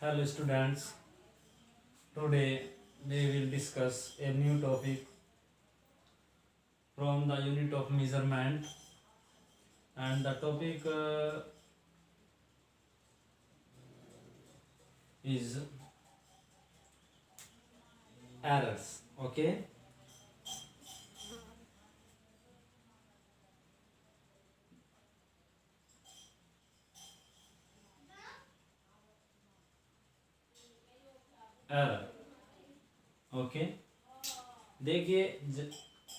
Hello students, today we will discuss a new topic from the unit of measurement, and the topic is errors. Okay, error. Okay, देखिए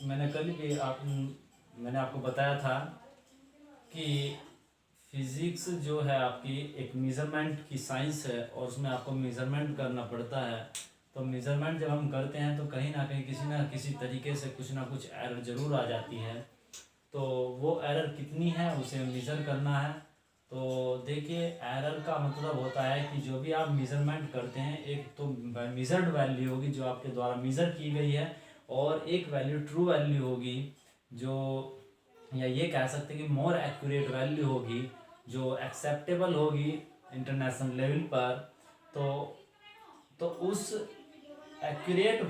मैंने कल भी मैंने आपको बताया था कि फिजिक्स जो है आपकी एक मेज़रमेंट की साइंस है और उसमें आपको मेज़रमेंट करना पड़ता है। तो मेज़रमेंट जब हम करते हैं तो कहीं ना किसी तरीके से कुछ ना कुछ एरर ज़रूर आ जाती है। तो वो एरर कितनी है उसे मेज़र करना है। तो देखिए, एरर का मतलब होता है कि जो भी आप मेज़रमेंट करते हैं, एक तो मेज़र्ड वैल्यू होगी जो आपके द्वारा मेज़र की गई है, और एक वैल्यू ट्रू वैल्यू होगी जो, या ये कह सकते हैं कि मोर एक्यूरेट वैल्यू होगी जो एक्सेप्टेबल होगी इंटरनेशनल लेवल पर। तो उस एक्यूरेट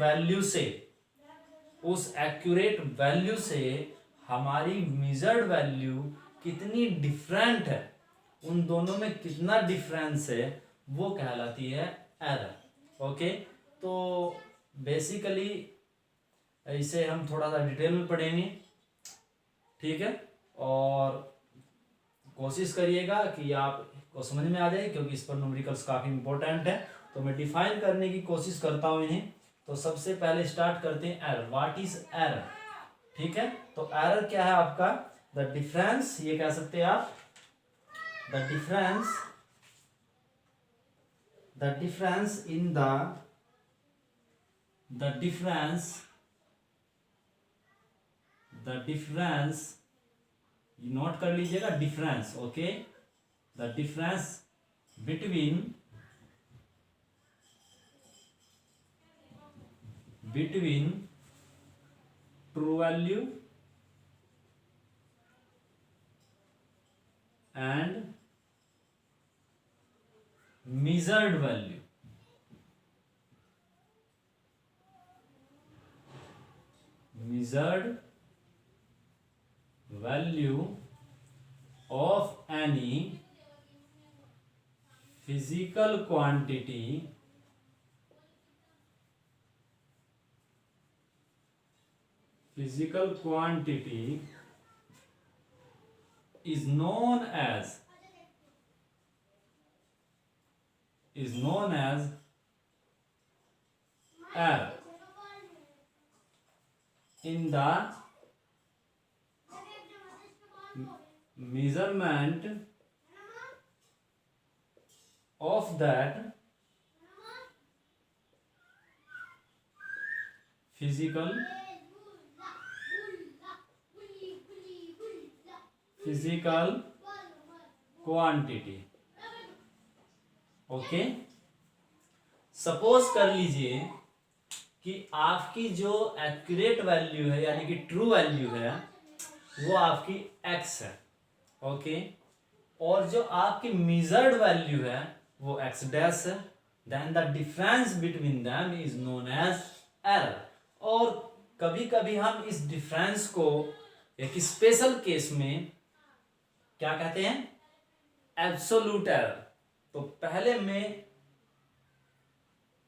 वैल्यू से हमारी मेजर्ड वैल्यू कितनी डिफरेंट है, उन दोनों में कितना डिफरेंस है, वो कहलाती है एरर। ओके, तो बेसिकली इसे हम थोड़ा सा डिटेल में पढ़ेंगे, ठीक है। और कोशिश करिएगा कि आपको समझ में आ जाए, क्योंकि इस पर न्यूमेरिकल्स काफ़ी इंपॉर्टेंट है। तो मैं डिफाइन करने की कोशिश करता हूँ इन्हें। तो सबसे पहले स्टार्ट करते हैं एरर। What is error? ठीक है, तो एरर क्या है आपका? द डिफरेंस, ये कह सकते हैं आप, the difference in the difference note कर लीजिएगा, difference. Okay, the difference between true value and measured value of any physical quantity is known as error in the measurement of that physical quantity। Okay, suppose कर लीजिए कि आपकी जो accurate value है, यानी कि ट्रू वैल्यू है, वो आपकी x है। ओके, और जो आपकी मेजर्ड वैल्यू है वो x डैश है। Then the difference between them is known as error. और कभी कभी हम इस डिफरेंस को एक स्पेशल केस में क्या कहते हैं? Absolute error. तो पहले मैं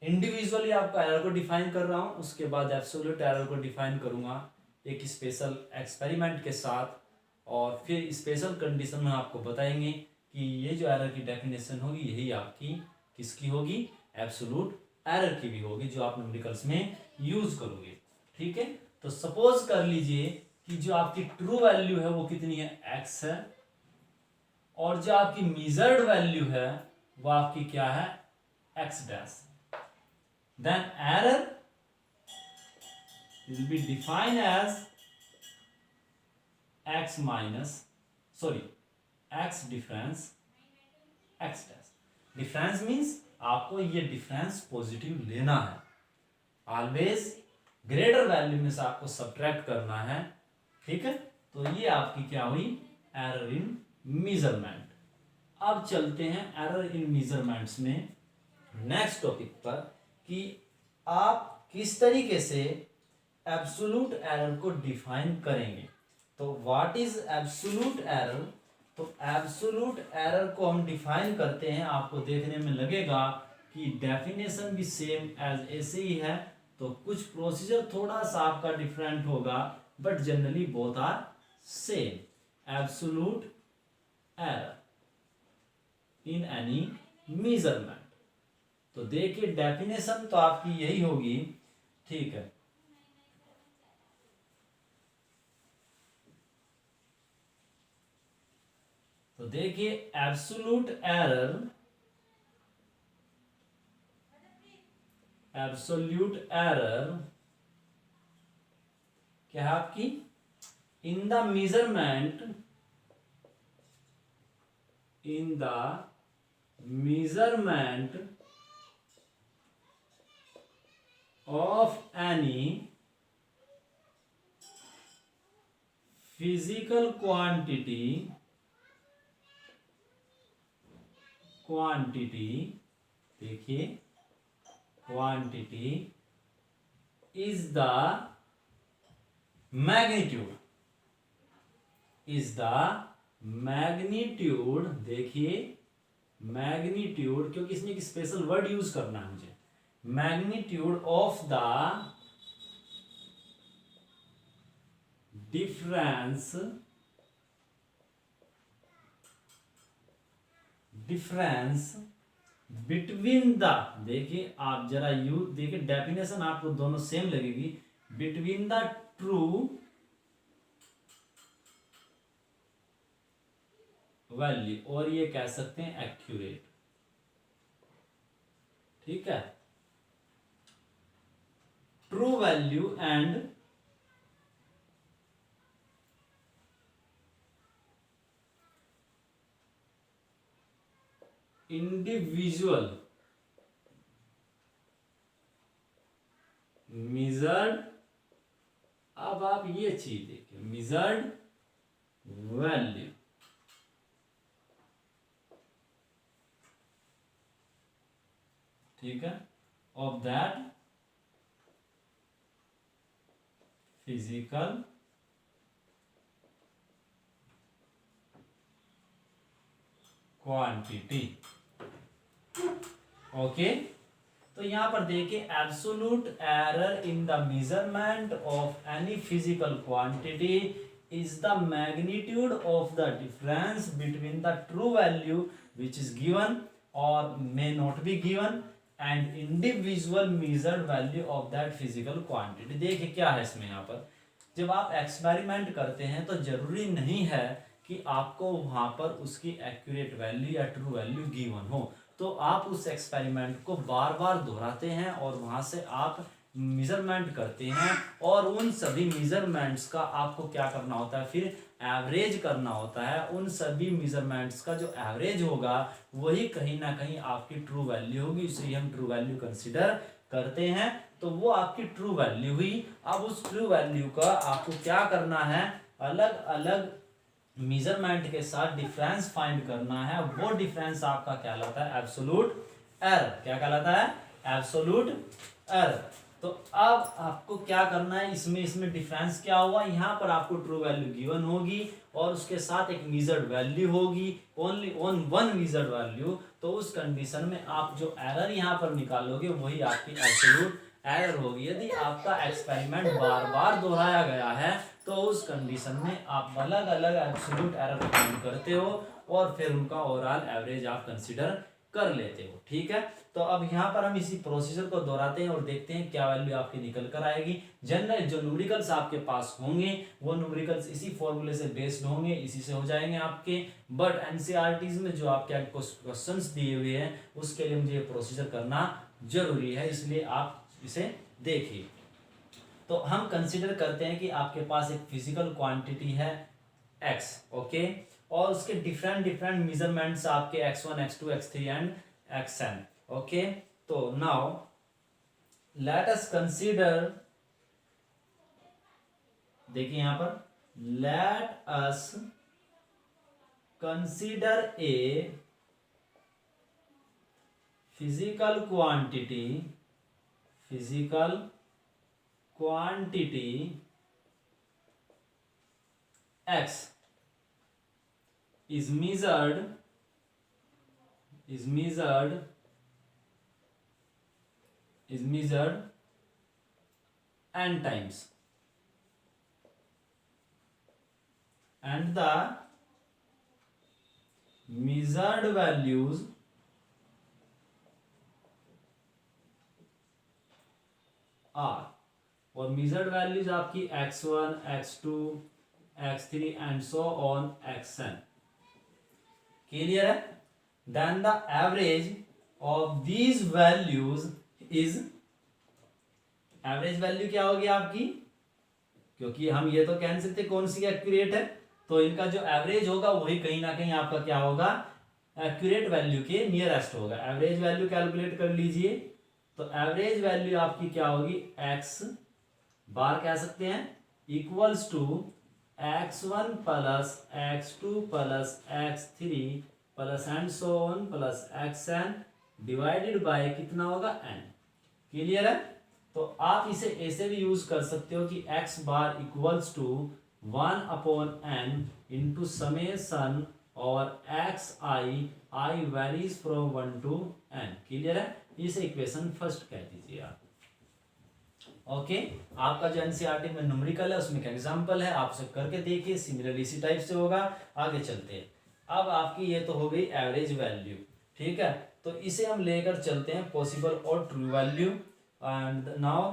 इंडिविजुअली आपका एरर को डिफाइन कर रहा हूं, उसके बाद एब्सोल्यूट एरर को डिफाइन करूंगा एक स्पेशल एक्सपेरिमेंट के साथ, और फिर स्पेशल कंडीशन में आपको बताएंगे कि ये जो एरर की डेफिनेशन होगी यही आपकी किसकी होगी? एब्सोल्यूट एरर की भी होगी, जो आप न्यूमेरिकल्स में यूज करोगे। ठीक है, तो सपोज कर लीजिए कि जो आपकी ट्रू वैल्यू है वो कितनी है? x है, और जो आपकी मेजर्ड वैल्यू है वो आपकी क्या है? x dash. then error will be defined as x difference x dash। Difference means आपको ये डिफरेंस पॉजिटिव लेना है, ऑलवेज ग्रेटर वैल्यू में से आपको सब्ट्रैक्ट करना है। ठीक है, तो ये आपकी क्या हुई? Error in measurement. अब चलते हैं एरर इन मेजरमेंट्स में। नेक्स्ट टॉपिक पर कि आप किस तरीके से एब्सोल्यूट एरर को डिफाइन करेंगे। तो व्हाट इज एब्सोल्यूट एरर? तो एब्सोल्यूट एरर को हम डिफाइन करते हैं, आपको देखने में लगेगा कि डेफिनेशन भी सेम एज ऐसे ही है, तो कुछ प्रोसीजर थोड़ा सा आपका डिफरेंट होगा, but generally both are same. Absolute error in any measurement. तो देखिए डेफिनेशन तो आपकी यही होगी, ठीक है। तो देखिए एब्सोल्यूट एरर, एब्सोल्यूट एरर क्या है आपकी? In the measurement, in the measurement of any physical quantity, देखिए quantity is the magnitude, देखिए मैग्नीट्यूड, क्योंकि इसमें एक स्पेशल वर्ड यूज करना है मुझे, magnitude of the difference between the, देखिए आप जरा यू देखिए डेफिनेशन आपको दोनों सेम लगेगी, बिटवीन द ट्रू वैल्यू, और ये कह सकते हैं एक्यूरेट, ठीक है। True value and individual measured, अब आप ये चीज देखिए, मेजर्ड वैल्यू, ठीक है, of that physical quantity. Okay, तो यहां पर देखिए absolute error in the measurement of any physical quantity is the magnitude of the difference between the true value which is given or may not be given and individual measured value of that physical quantity। देखिए क्या है इसमें, यहाँ पर जब आप experiment करते हैं तो जरूरी नहीं है कि आपको वहां पर उसकी एक्यूरेट वैल्यू या ट्रू वैल्यू गिवन हो, तो आप उस एक्सपेरिमेंट को बार बार दोहराते हैं और वहां से आप मेजरमेंट करते हैं, और उन सभी मेजरमेंट्स का आपको क्या करना होता है, फिर एवरेज करना होता है। उन सभी मेजरमेंट्स का जो एवरेज होगा वही कहीं ना कहीं आपकी ट्रू वैल्यू होगी, इसलिए हम ट्रू वैल्यू कंसीडर करते हैं। तो वो आपकी ट्रू वैल्यू हुई। अब उस ट्रू वैल्यू का आपको क्या करना है, अलग अलग मेजरमेंट के साथ डिफरेंस फाइंड करना है। वो डिफरेंस आपका क्या कहलाता है, एब्सोल्यूट एरर। क्या कहलाता है, एब्सोल्यूट एरर। तो अब आपको क्या करना है, इसमें डिफरेंस क्या हुआ, यहाँ पर आपको ट्रू वैल्यू गिवन होगी और उसके साथ एक मेजर्ड वैल्यू होगी, only on one measured value. तो उस कंडीशन में आप जो एरर यहाँ पर निकालोगे वही आपकी एब्सोल्यूट एरर होगी। यदि आपका एक्सपेरिमेंट बार बार दोहराया गया है तो उस कंडीशन में आप अलग अलग एब्सोल्यूट एरर फाइंड करते हो और फिर उनका ओवरऑल एवरेज आप कंसीडर कर लेते हो, ठीक है। तो अब यहाँ पर हम इसी प्रोसीजर को दोहराते हैं और देखते हैं क्या वैल्यू आपकी निकल कर आएगी। जनरल जो न्यूमेरिकल्स आपके पास होंगे वो न्यूमेरिकल्स इसी फॉर्मूले से बेस्ड होंगे, इसी से हो जाएंगे आपके। बट एनसीईआरटीज में जो आपके क्वेश्चंस दिए हुए हैं उसके लिए मुझे ये प्रोसीजर करना जरूरी है, इसलिए आप इसे देखिए। तो हम कंसिडर करते हैं कि आपके पास एक फिजिकल क्वांटिटी है x, ओके, और उसके डिफरेंट मेजरमेंट्स आपके x1, x2, x3 and xn, okay. तो नाउ लेट अस कंसीडर, देखिए यहां पर let us consider a physical quantity x is measured n times, and the measured values are, और measured values आपकी x1 x2 x3 and so on xn. Clear है? Then the average of these values is, average value क्या होगी आपकी, क्योंकि हम ये तो कह नहीं सकते कौन सी एक्यूरेट है, तो इनका जो एवरेज होगा वही कहीं ना कहीं आपका क्या होगा, एक्यूरेट वैल्यू के नियरेस्ट होगा। एवरेज वैल्यू कैलकुलेट कर लीजिए, तो एवरेज वैल्यू आपकी क्या होगी, एक्स बार कह सकते हैं equals to x1 plus x2 plus x3 plus and so on plus xn divided by कितना होगा, n। क्लियर है? तो आप इसे ऐसे भी यूज कर सकते हो कि x bar equals to 1/n into summation और xi varies from 1 to n। Clear है? इसे इक्वेशन फर्स्ट कह दीजिए आप। ओके, आपका जो एनसीईआरटी में न्यूमेरिकल है उसमें एक एग्जांपल है, आप उसे करके देखिए, सिमिलर इसी टाइप से होगा। आगे चलते हैं। अब आपकी ये तो हो गई एवरेज वैल्यू, ठीक है, तो इसे हम लेकर चलते हैं पॉसिबल और ट्रू वैल्यू। एंड नाउ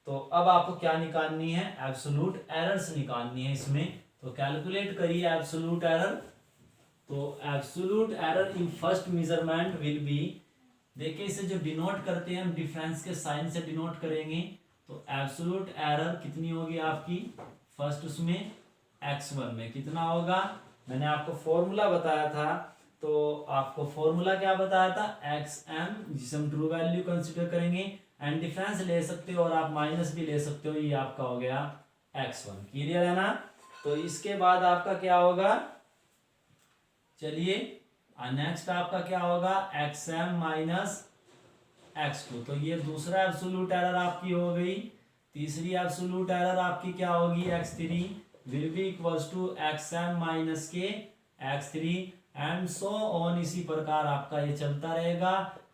तो अब आपको क्या निकालनी है, एब्सोल्यूट एरर्स निकालनी है इसमें। तो कैलकुलेट करिए एब्सोल्यूट एरर। तो absolute error in first measurement will be, देखिए इसे जो डिनोट करते हैं हम डिफरेंस के साइन से डिनोट करेंगे। तो एब्सोल्यूट एरर कितनी होगी आपकी, फर्स्ट उसमें x1 में कितना होगा, मैंने आपको फॉर्मूला बताया था, तो आपको फॉर्मूला क्या बताया था, xm, जिसे हम ट्रू वैल्यू कंसीडर करेंगे, एंड डिफरेंस ले सकते हो और आप माइनस भी ले सकते हो, ये आपका हो गया x1। क्लियर है ना? तो इसके बाद आपका क्या होगा, चलिए नेक्स्ट आपका क्या होगा, xm माइनस x2। तो ये दूसरा एब्सोल्यूट एरर आपकी हो गई। तीसरी एब्सोल्यूट एरर आपकी क्या होगी, x3 will be equals to xm minus के x3 एंड सो ऑन। इसी प्रकार आपका ये चलता रहेगा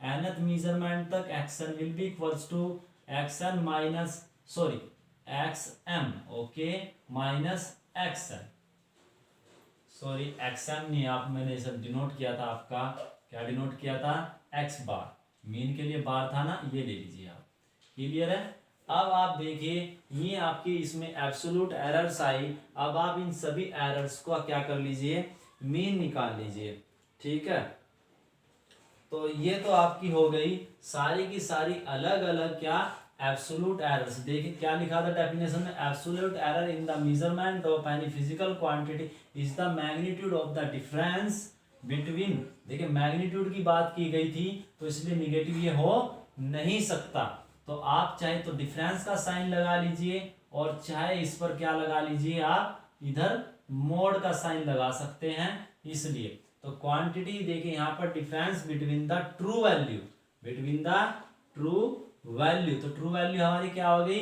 nth मेजरमेंट तक। xn will be equals to xn minus xm, okay, minus xn, xm नहीं, आप मैंने इसे डिनोट किया था, आपका क्या डिनोट किया था, x बार, मीन के लिए बार था ना, ये ले लीजिए आप। क्लियर है? अब आप देखिए ये आपकी इसमें एब्सोल्यूट एरर्स आई। अब आप इन सभी एरर्स को क्या कर लीजिए, मीन निकाल लीजिए, ठीक है। तो ये तो आपकी हो गई सारी की सारी अलग अलग क्या एब्सोल्यूट एरर्स। देखिए क्या लिखा था डेफिनेशन में, absolute error in the measurement of any physical quantity is the magnitude of the difference between, देखिए मैग्नीट्यूड की बात की गई थी तो इसलिए निगेटिव ये हो नहीं सकता। तो आप चाहे तो डिफरेंस का साइन लगा लीजिए और चाहे इस पर क्या लगा लीजिए, आप इधर मोड का साइन लगा सकते हैं। इसलिए तो क्वांटिटी देखिए यहाँ पर difference between the true value, between the true value, तो ट्रू वैल्यू हमारी क्या हो गई,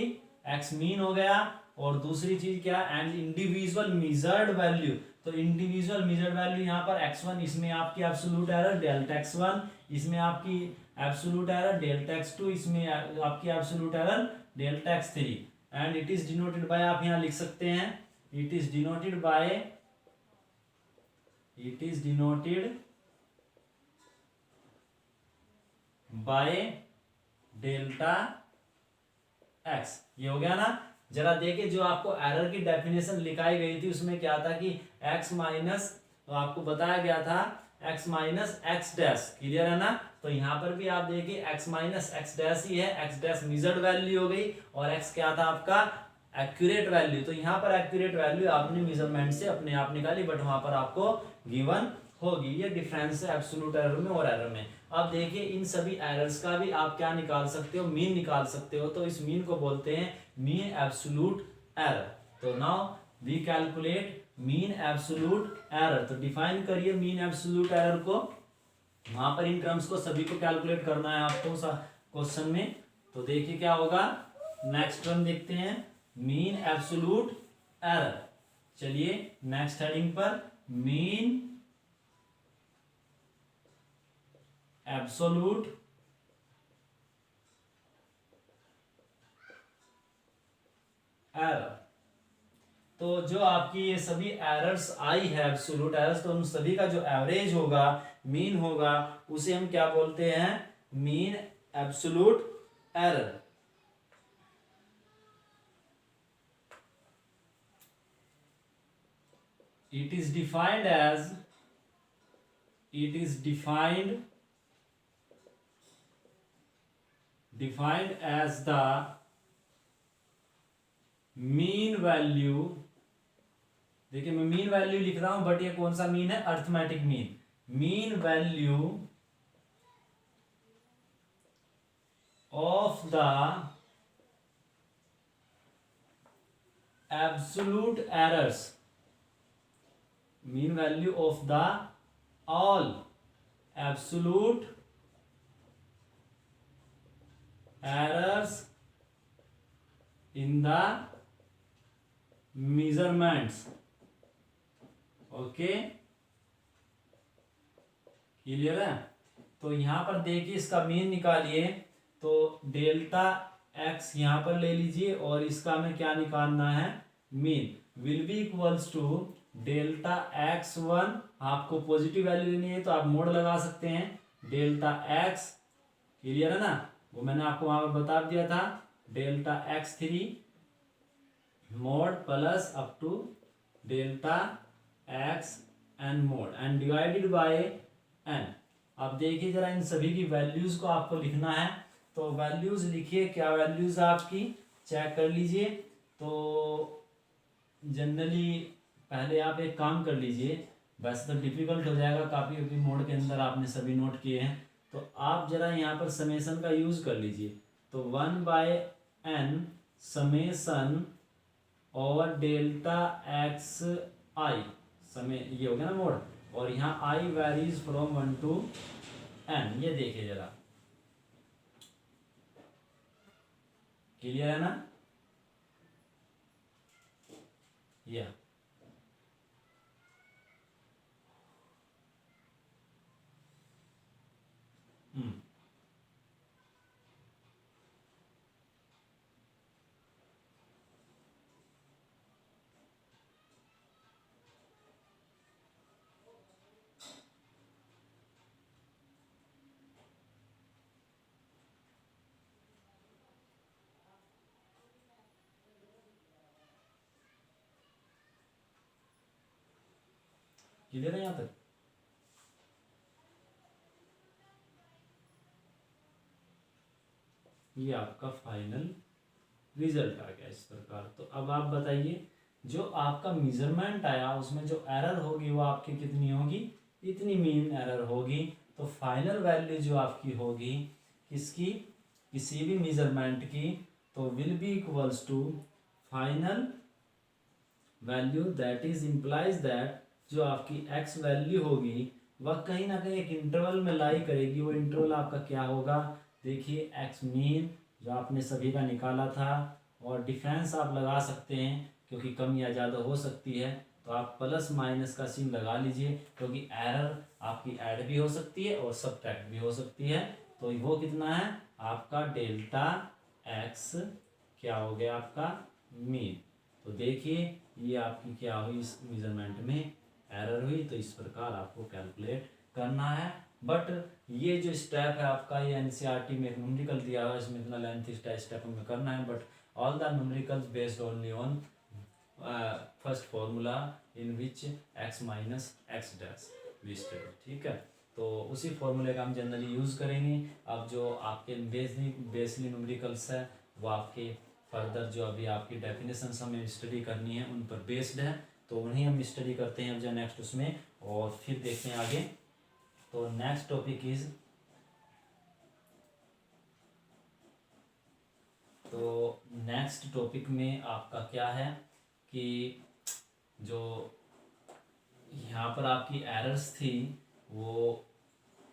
एक्स मीन हो गया, और दूसरी चीज क्या, एंड इंडिविजुअल मेजर्ड वैल्यू। तो इंडिविजुअल मेजर्ड वैल्यू यहाँ पर x1, इसमें आपकी एब्सोल्यूट एरर डेल्टा x1, इसमें आपकी एब्सोल्यूट एरर डेल्टा x2, इसमें आपकी absolute error delta x3, and it is denoted by, आप यहाँ लिख सकते हैं, it is denoted by delta x। ये हो गया ना? जरा देखिए जो आपको एरर की डेफिनेशन लिखाई गई थी उसमें क्या था कि x माइनस, तो आपको बताया गया था x minus x dash. Clear है ना? तो यहाँ पर भी आप देखिए x माइनस एक्स डैश ही है, x डैश मेजर्ड वैल्यू हो गई और x क्या था आपका एक्यूरेट वैल्यू। तो यहाँ पर एक्यूरेट वैल्यू आपने मेजरमेंट से अपने आप निकाली, बट वहां पर आपको गिवन होगी। ये डिफरेंस है एब्सोल्यूट एरर में और एरर में। अब देखिए इन सभी एरर्स का भी आप क्या निकाल सकते हो, मीन निकाल सकते हो। तो इस मीन को बोलते हैं मीन एब्सोल्यूट एरर। तो now we calculate mean absolute error. तो डिफाइन करिए मीन एब्सोल्यूट एरर को। वहां पर इन टर्म्स को सभी को कैलकुलेट करना है आपको क्वेश्चन में। तो देखिए क्या होगा, नेक्स्ट टर्म देखते हैं, मीन एब्सोल्यूट एरर। चलिए नेक्स्ट हेडिंग पर, मीन एब्सोल्यूट एरर। तो जो आपकी ये सभी एरर्स आई है, एब्सोल्यूट एरर्स, तो उन सभी का जो एवरेज होगा, मीन होगा, उसे हम क्या बोलते हैं, mean absolute error. It is defined as the mean value. देखिए मैं मीन वैल्यू लिख रहा हूं, बट ये कौन सा मीन है, arithmetic mean. Mean value of the absolute errors, mean value of the all absolute errors in the measurements। Okay, clear है। तो यहां पर देखिए इसका मीन निकालिए, तो डेल्टा एक्स यहां पर ले लीजिए और इसका हमें क्या निकालना है, mean will be equals to delta x one. आपको पॉजिटिव वैल्यू लेनी है तो आप मोड लगा सकते हैं, डेल्टा एक्स, क्लियर है ना, वो मैंने आपको वहां पर बता दिया था, delta x three mod plus up to delta x n mod and divided by n. अब देखिए जरा इन सभी की वैल्यूज को आपको लिखना है, तो वैल्यूज लिखिए, क्या वैल्यूज आपकी चेक कर लीजिए। तो जनरली पहले आप एक काम कर लीजिए, वैसे तो डिफिकल्ट हो जाएगा काफ़ी क्योंकि मोड के अंदर आपने सभी नोट किए हैं, तो आप जरा यहाँ पर समेसन का यूज कर लीजिए। तो 1/n समेसन और डेल्टा एक्स आई, समय ये हो गया ना मोड, और यहाँ आई वेरीज फ्रॉम 1 to n। ये देखिए जरा, क्लियर है ना, या क्लियर है यहाँ तक। ये आपका फाइनल रिजल्ट आ गया इस प्रकार। तो अब आप बताइए, जो आपका मेजरमेंट आया उसमें जो एरर होगी वो आपकी कितनी होगी, इतनी मीन एरर होगी। तो फाइनल वैल्यू जो आपकी होगी किसकी, किसी भी मेजरमेंट की, तो will be equals to final value, that is implies that जो आपकी एक्स वैल्यू होगी वह कहीं ना कहीं एक इंटरवल में लाई करेगी। वो इंटरवल आपका क्या होगा, देखिए एक्स मीन जो आपने सभी का निकाला था, और डिफरेंस आप लगा सकते हैं क्योंकि कम या ज़्यादा हो सकती है, तो आप प्लस माइनस का सीन लगा लीजिए क्योंकि एरर आपकी ऐड भी हो सकती है और सबट्रैक्ट भी हो सकती है। तो वो कितना है आपका डेल्टा एक्स, क्या हो गया आपका मीन। तो देखिए ये आपकी क्या हुई, इस मेजरमेंट में एरर हुई, तो इस प्रकार आपको कैलकुलेट करना है। बट ये जो स्टेप है आपका, ये एनसीईआरटी में एक न्यूमेरिकल दिया हुआ है, इसमें इतना लेंथी स्टेप हमें करना है, but all the numericals based only on first formula in which x minus x dash we study, ठीक है। तो उसी फॉर्मूले का हम जनरली यूज़ करेंगे। अब जो आपके बेसिकली न्यूमेरिकल्स है वो आपके फर्दर जो अभी आपकी डेफिनेशंस हमें स्टडी करनी है उन पर बेस्ड है, तो उन्हें हम स्टडी करते हैं अब जो नेक्स्ट उसमें, और फिर देखते हैं आगे। तो नेक्स्ट टॉपिक इज, तो नेक्स्ट टॉपिक में आपका क्या है कि जो यहाँ पर आपकी एरर्स थी वो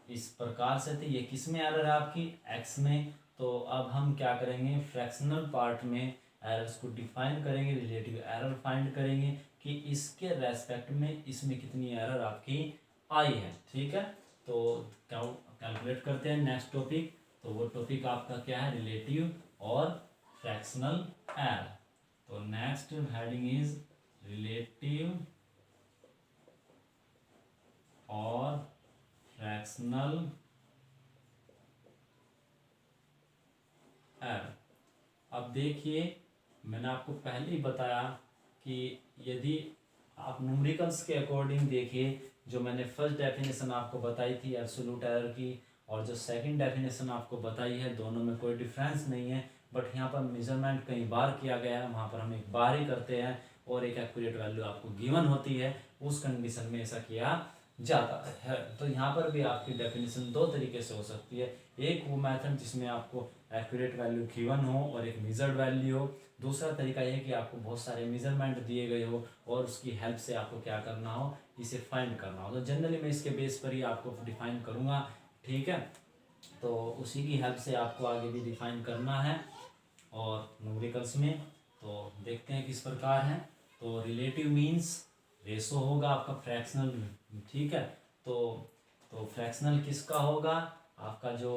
इस प्रकार से थी। ये किस में एरर है आपकी, एक्स में। तो अब हम क्या करेंगे, फ्रैक्शनल पार्ट में एरर्स को डिफाइन करेंगे, रिलेटिव एरर फाइंड करेंगे कि इसके रेस्पेक्ट में इसमें कितनी एरर आपकी आई है। ठीक है, तो कैलकुलेट करते हैं नेक्स्ट टॉपिक। तो वो टॉपिक आपका क्या है, रिलेटिव और फ्रैक्शनल एरर। तो नेक्स्ट हेडिंग इज रिलेटिव और फ्रैक्शनल एरर। अब देखिए, मैंने आपको पहले ही बताया कि यदि आप न्यूमेरिकल्स के अकॉर्डिंग देखिए, जो मैंने फर्स्ट डेफिनेशन आपको बताई थी एब्सोल्यूट एरर की, और जो सेकंड डेफिनेशन आपको बताई है, दोनों में कोई डिफरेंस नहीं है। बट यहाँ पर मेजरमेंट कई बार किया गया है, वहाँ पर हम एक बार ही करते हैं और एक एक्यूरेट वैल्यू आपको गिवन होती है, उस कंडीशन में ऐसा किया जाता है। तो यहाँ पर भी आपकी डेफिनेशन दो तरीके से हो सकती है। एक वो मेथड जिसमें आपको एक्यूरेट वैल्यू गिवन हो और एक मेजर्ड वैल्यू हो। दूसरा तरीका यह है कि आपको बहुत सारे मेजरमेंट दिए गए हो और उसकी हेल्प से आपको क्या करना हो, इसे फाइंड करना हो। तो जनरली मैं इसके बेस पर ही आपको डिफाइन करूँगा। ठीक है, तो उसी की हेल्प से आपको आगे भी डिफाइन करना है और न्यूमेरिकल्स में। तो देखते हैं किस प्रकार है। तो रिलेटिव मीन्स रेशो होगा आपका फ्रैक्शनल। ठीक है, तो फ्रैक्शनल किसका होगा, आपका जो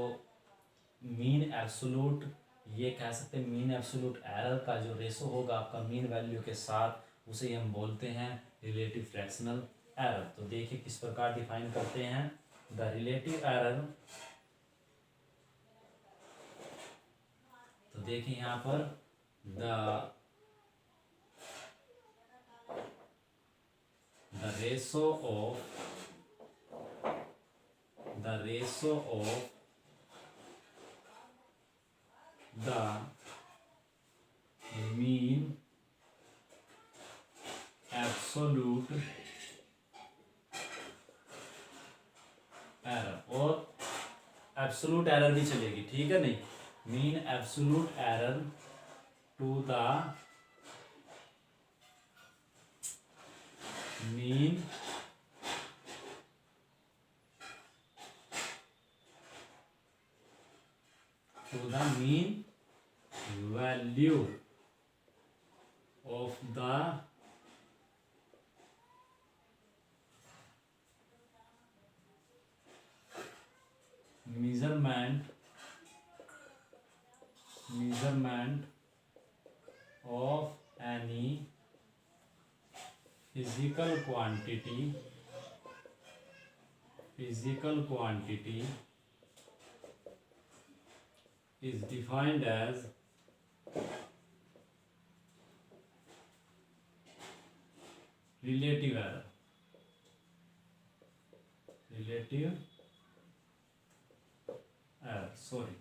मीन एब्सोल्यूट, ये कह सकते हैं मीन एब्सोल्यूट एरर का जो रेशो होगा आपका मीन वैल्यू के साथ, उसे हम बोलते हैं रिलेटिव फ्रैक्शनल एरर। तो देखिए किस प्रकार डिफाइन करते हैं द रिलेटिव एरर। तो देखिए यहाँ पर the ratio of the mean absolute error, और एब्सोल्यूट एरर भी चलेगी, ठीक है, नहीं, mean absolute error to the mean value of the measurement of any physical quantity is defined as relative error. Sorry.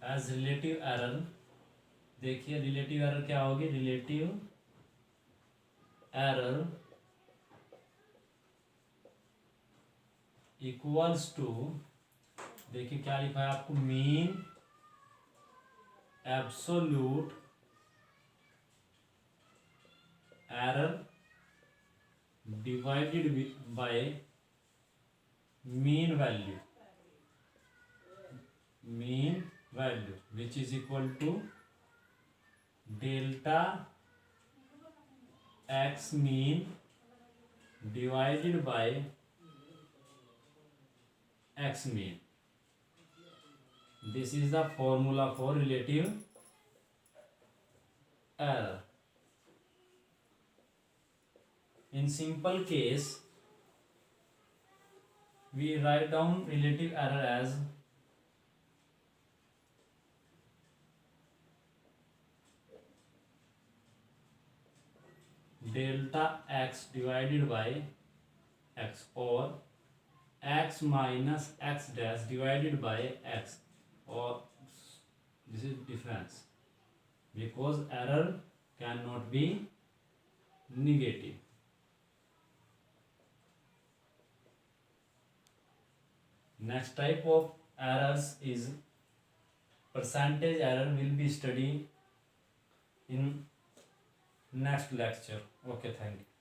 As relative error, देखिए relative error क्या होगी, relative error equals to, देखिए क्या लिखा है आपको, mean absolute error divided by mean value which is equal to delta x mean divided by x mean. This is the formula for relative error. In simple case, we write down relative error as delta x divided by x, or x minus x dash divided by x, or this is difference because error cannot be negative. Next type of errors is percentage error will be studied in next lecture. Okay, thank you.